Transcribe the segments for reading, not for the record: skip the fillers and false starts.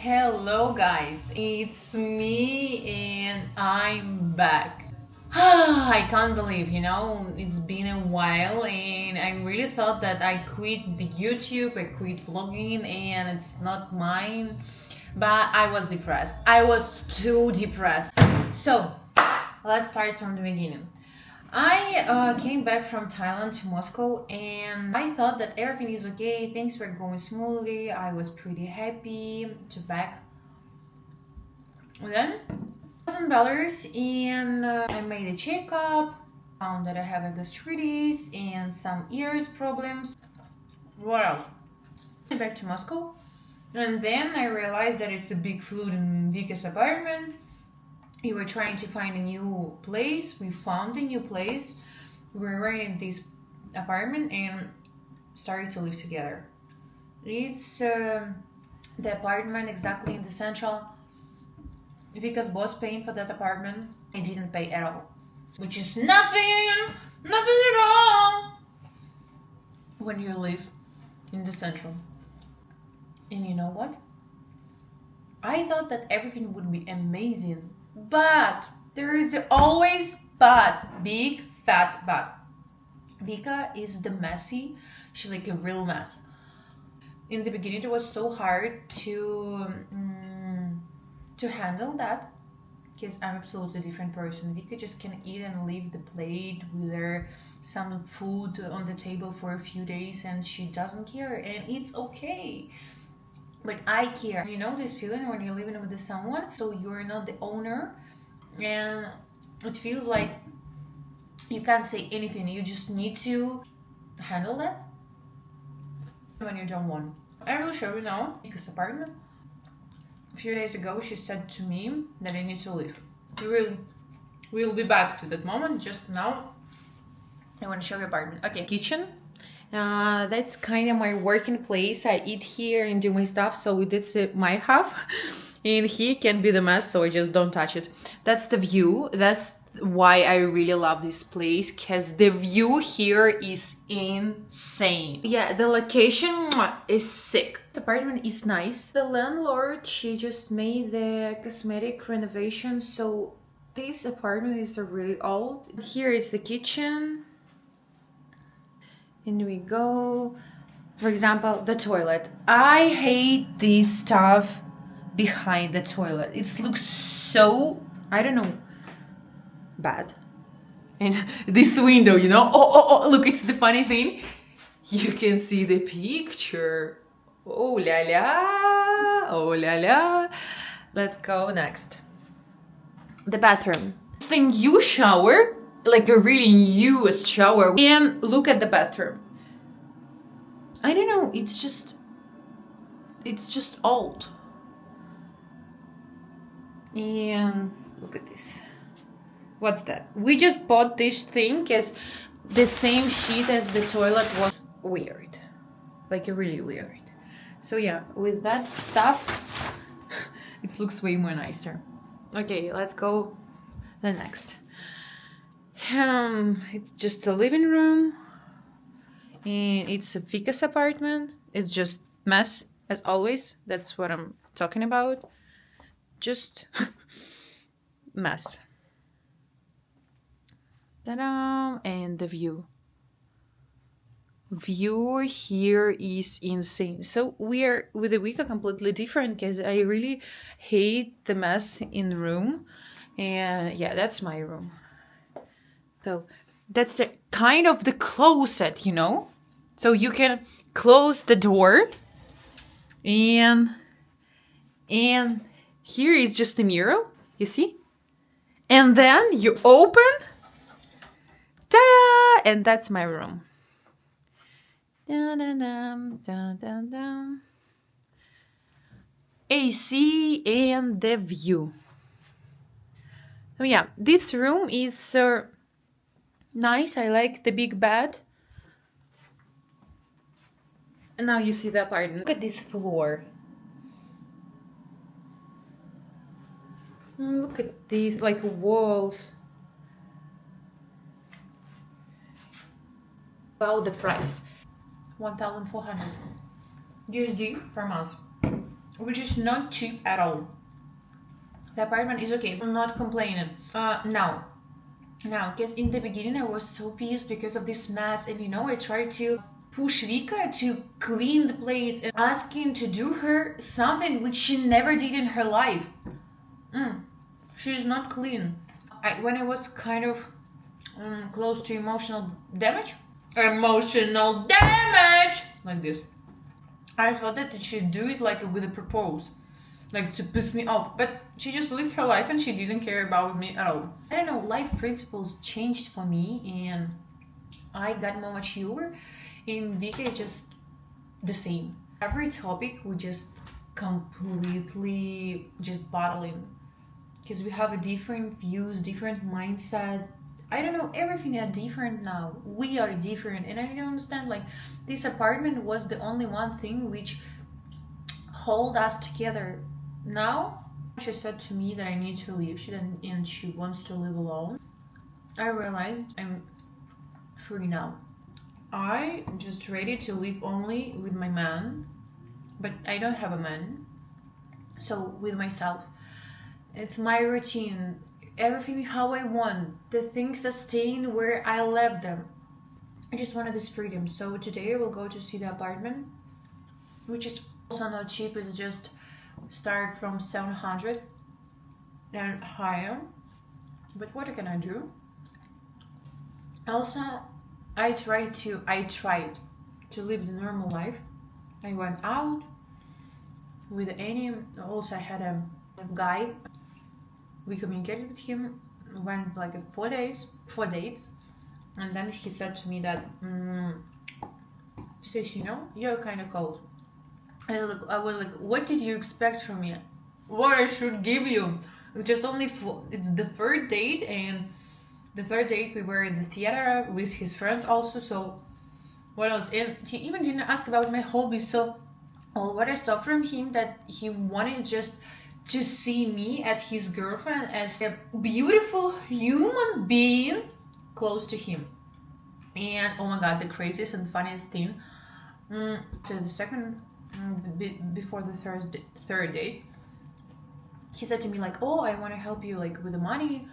Hello guys, it's me and I'm back. I can't believe, it's been a while and I really thought that I quit the YouTube, I quit vlogging and it's not mine. But I was depressed. I was too depressed. So, let's start from the beginning. I came back from Thailand to Moscow and I thought that everything is okay, things were going smoothly, I was pretty happy to back. Then $1,000 and I made a checkup, found that I have a gastritis and some ears problems. What else? I went back to Moscow and then I realized that it's a big flood in Vika's apartment. We were trying to find a new place. We found a new place. We were renting this apartment and started to live together. It's the apartment exactly in the central. Vika's boss paying for that apartment. I didn't pay at all, which is nothing at all when you live in the central. And you know what? I thought that everything would be amazing. But there is the always but, big fat but. Vika is the messy. She's like a real mess. In the beginning, it was so hard to handle that because I'm absolutely different person. Vika just can eat and leave the plate with her some food on the table for a few days, and she doesn't care, and it's okay. But I care. You know this feeling when you're living with someone, so you're not the owner, and it feels like you can't say anything. You just need to handle that when you don't want. I will show you now Vika's apartment. A few days ago, she said to me that I need to leave. We'll be back to that moment. Just now, I want to show you apartment. Okay, kitchen. That's kind of my working place. I eat here and do my stuff, so that's my half. And here can be the mess, so I just don't touch it. That's the view. That's why I really love this place, because the view here is insane. Yeah, the location is sick. The apartment is nice. The landlord, she just made the cosmetic renovation, so this apartment is really old. Here is the kitchen. And we go, for example, the toilet. I hate this stuff behind the toilet. It looks so, I don't know, bad. And this window, oh, look, it's the funny thing. You can see the picture. Oh la la, oh la la. Let's go next. The bathroom. It's the new shower. Like a really new shower, and look at the bathroom. I don't know, it's just old. And look at this. What's that? We just bought this thing because the same sheet as the toilet was weird, like really weird. So yeah, with that stuff, it looks way more nicer. Okay, let's go the next. It's just a living room, and it's a Vika's apartment. It's just mess as always. That's what I'm talking about. Just mess. Ta-da! And the view. View here is insane. So we are with the Vika completely different because I really hate the mess in the room, and yeah, that's my room. So that's the kind of the closet, So you can close the door and here is just a mirror, you see? And then you open, ta-da! And that's my room. Dun-dun-dun, dun-dun-dun. AC and the view. So yeah, this room is nice. I like the big bed. And now you see the apartment. Look at this floor. Look at these, like walls. About the price. 1,400 USD per month. which is not cheap at all. The apartment is okay, I'm not complaining. Now, because in the beginning I was so pissed because of this mess, and I tried to push Vika to clean the place and asking to do her something which she never did in her life. She's not clean. When I was kind of close to emotional damage, like this, I thought that she'd do it like with a purpose, like to piss me off, but she just lived her life and she didn't care about me at all. I don't know, life principles changed for me and I got more mature, and Vika just the same. Every topic we just completely just battling, because we have a different views, different mindset. I don't know, everything are different now. We are different, and I don't understand. Like, this apartment was the only one thing which hold us together. Now, she said to me that I need to leave, and she wants to live alone. I realized I'm free now. I just ready to live only with my man, but I don't have a man, so with myself. It's my routine, everything how I want. The things are staying where I left them. I just wanted this freedom. So today I will go to see the apartment, which is also not cheap. It's just start from 700 and higher. But what can I do? Also, I tried to live the normal life. I went out with any. Also, I had a guy. We communicated with him, went like 4 dates, and then he said to me that, Stacy, you're kind of cold. I was like, what did you expect from me? What I should give you? Just only it's the third date, and the third date we were in the theater with his friends also. So what else? And he even didn't ask about my hobbies. So all what I saw from him, that he wanted just to see me as his girlfriend, as a beautiful human being close to him. And oh my god, the craziest and funniest thing, to the second, before the third date, he said to me like, oh, I want to help you like with the money,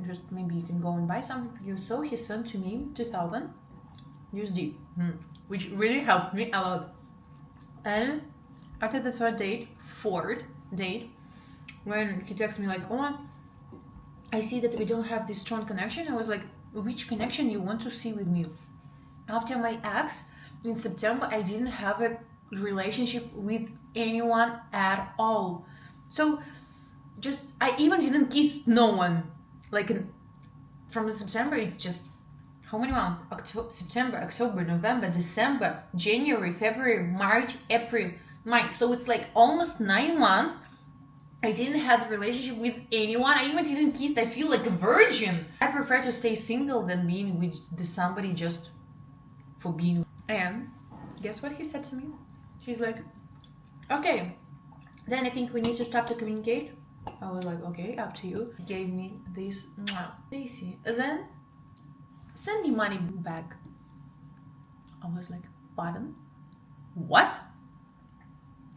just maybe you can go and buy something for you. So he sent to me 2,000 USD, which really helped me a lot. And after the fourth date, when he texted me like, oh, I see that we don't have this strong connection, I was like, which connection you want to see with me? After my ex, in September, I didn't have a relationship with anyone at all. So I even didn't kiss no one. Like from the September, it's just, how many months? September, October, November, December, January, February, March, April, May. So it's like almost 9 months. I didn't have a relationship with anyone. I even didn't kiss. I feel like a virgin. I prefer to stay single than being with somebody just for being. And guess what he said to me? He's like, okay, then I think we need to stop to communicate. I was like, okay, up to you. He gave me this, Stacy. And then send me money back. I was like, pardon? What?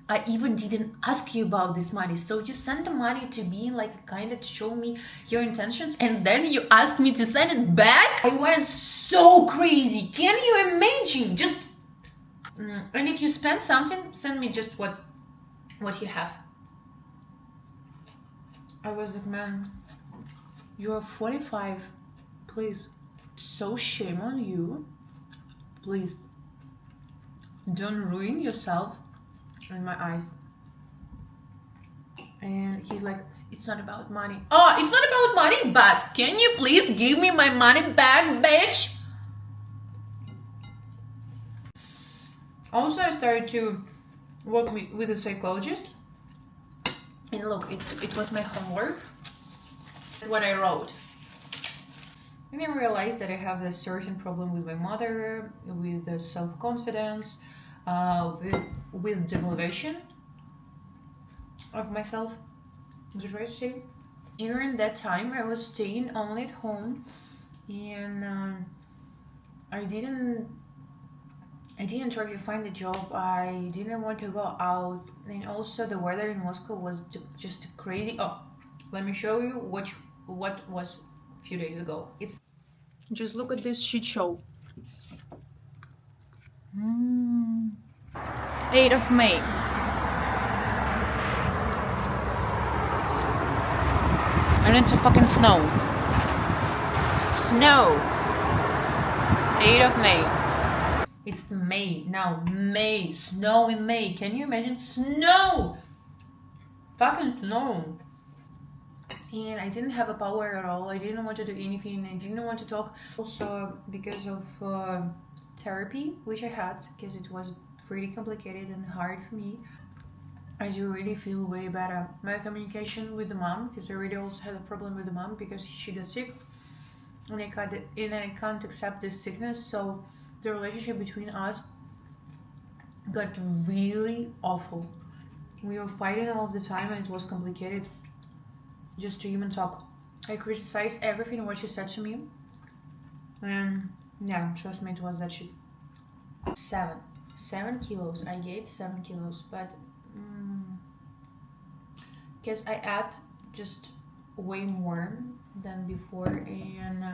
I even didn't ask you about this money. So you sent the money to be like kind of to show me your intentions, and then you asked me to send it back? I went so crazy. Can you imagine? Just and if you spend something, send me just what you have. I was like, man, you are 45. Please. So shame on you. Please. Don't ruin yourself in my eyes. And he's like, it's not about money. Oh, it's not about money, but can you please give me my money back, bitch? Also, I started to work with a psychologist. And look, it was my homework, what I wrote. And I realized that I have a certain problem with my mother, with the self-confidence, with devaluation of myself. Is it right to say? During that time, I was staying only at home, and I didn't I didn't try to find a job. I didn't want to go out, and also the weather in Moscow was just crazy. Oh, let me show you what was a few days ago. It's just look at this shit show. 8th of May. And it's a fucking snow. Snow. 8th of May. It's the May now. May. Snow in May. Can you imagine snow? Fucking snow. And I didn't have a power at all. I didn't want to do anything. I didn't want to talk. Also because of therapy, which I had, because it was pretty complicated and hard for me. I do really feel way better. My communication with the mom, because I really also had a problem with the mom because she got sick, and I can't accept this sickness. So the relationship between us got really awful. We were fighting all the time, and it was complicated just to even talk. I criticized everything what she said to me, and yeah, trust me, it was that shit. 7 kilos. I gained 7 kilos, but because I ate just way more than before, and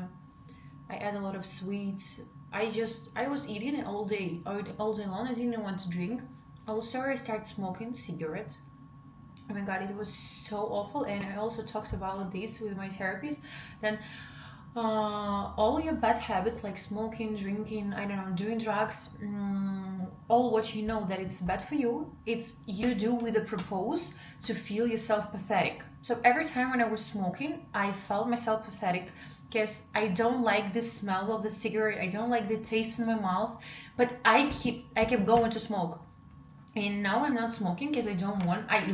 I ate a lot of sweets. I was eating it all day long. I didn't want to drink. Also, I started smoking cigarettes. Oh my god, it was so awful. And I also talked about this with my therapist. Then all your bad habits like smoking, drinking, I don't know, doing drugs, all what you know that it's bad for you, it's you do with a purpose to feel yourself pathetic. So every time when I was smoking, I felt myself pathetic because I don't like the smell of the cigarette, I don't like the taste in my mouth, but I kept going to smoke. And now I'm not smoking because I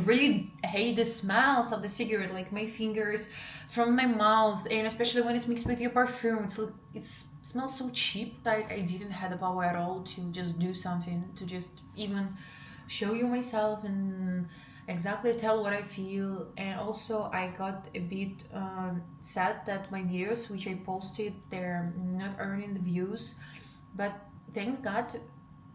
really hate the smells of the cigarette, like my fingers from my mouth, and especially when it's mixed with your perfume. It smells so cheap. I didn't have the power at all to just do something, to just even show you myself and exactly tell what I feel. And also I got a bit sad that my videos, which I posted, they're not earning the views. But thanks God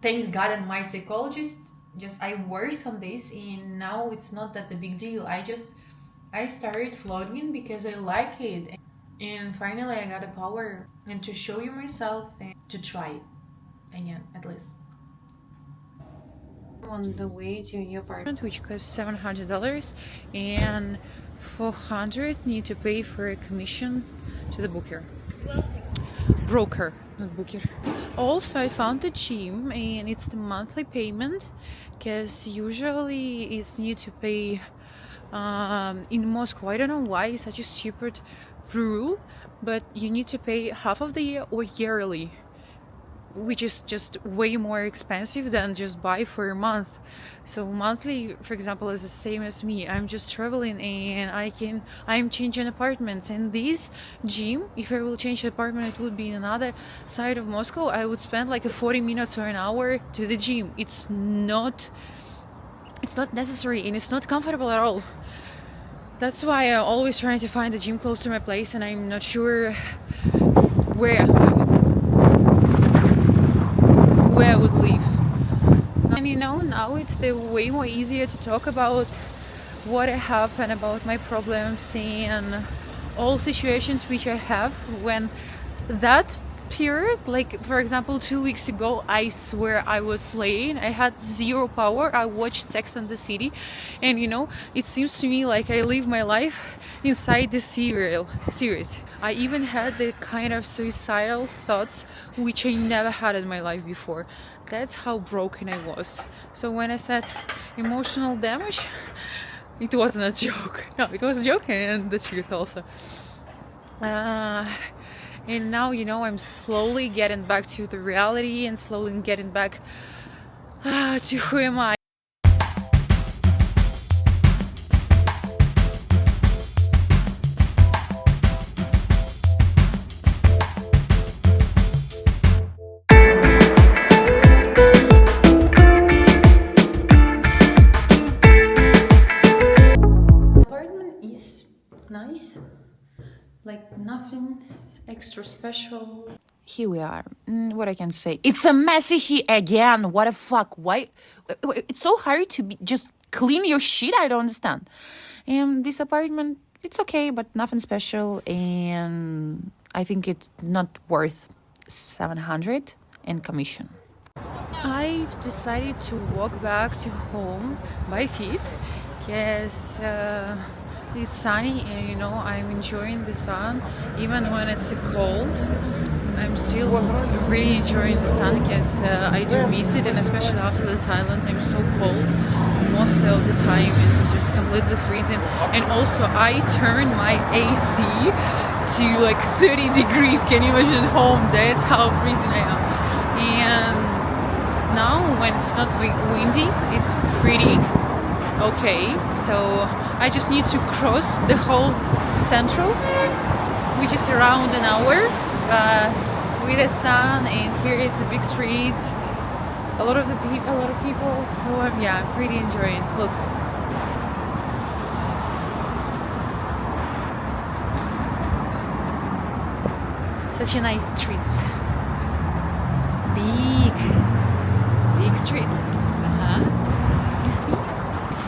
and my psychologist, just I worked on this, and now it's not that a big deal. I started vlogging because I like it, and finally I got a power and to show you myself and to try it again, at least. On the way to a new apartment, which costs $700, and $400 need to pay for a commission to the broker, not booker. Also, I found a gym, and it's the monthly payment, because usually it's need to pay in Moscow. I don't know why it's such a stupid rule, but you need to pay half of the year or yearly, which is just way more expensive than just buy for a month. So monthly, for example, is the same as me. I'm just traveling and I'm changing apartments, and this gym, if I will change the apartment, it would be in another side of Moscow. I would spend like a 40 minutes or an hour to the gym. It's not necessary, and it's not comfortable at all. That's why I'm always trying to find a gym close to my place, and I'm not sure where I would live. And now it's way more easier to talk about what I have and about my problems and all situations which I have. When that period, like for example 2 weeks ago, I swear I was laying, I had zero power. I watched Sex and the City, and it seems to me like I live my life inside the series. I even had the kind of suicidal thoughts which I never had in my life before. That's how broken I was. So when I said emotional damage, it wasn't a joke. No, it was a joke and the truth also. And now, I'm slowly getting back to the reality and slowly getting back to who am I. The apartment is nice, like nothing extra special. here we are. What I can say? It's a messy here again. What the fuck? Why? It's so hard to just clean your shit. I don't understand. And this apartment, it's okay, but nothing special. And I think it's not worth 700 in commission. I've decided to walk back to home by feet because it's sunny and I'm enjoying the sun even when it's cold. I'm still really enjoying the sun because I do miss it, and especially after the Thailand, I'm so cold mostly of the time and just completely freezing. And also I turned my AC to like 30 degrees. Can you imagine home? That's how freezing I am. And now when it's not windy, it's pretty okay. So I just need to cross the whole central, which is around an hour with the sun, and here is the big streets, a lot of people. So I'm pretty enjoying. Look, such a nice streets, big streets. You see,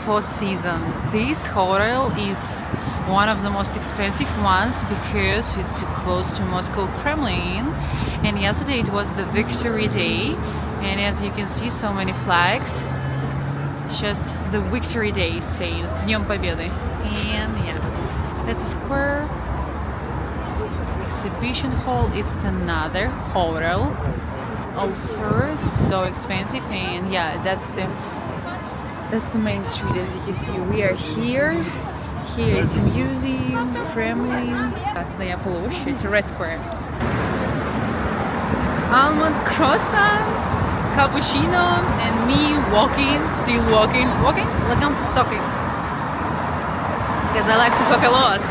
Four Seasons. This hotel is one of the most expensive ones because it's too close to Moscow Kremlin. And yesterday it was the Victory Day, and as you can see, so many flags. It's just the Victory Day saying "С Днем Победы." And that's a square. Exhibition hall. It's another hotel, also so expensive. And that's the main street. As you can see, we are here. Here it's a museum, Kremlin, Krasnaya Площадь, it's a red square. Almond croissant, cappuccino, and me still walking, like I'm talking. Because I like to talk a lot.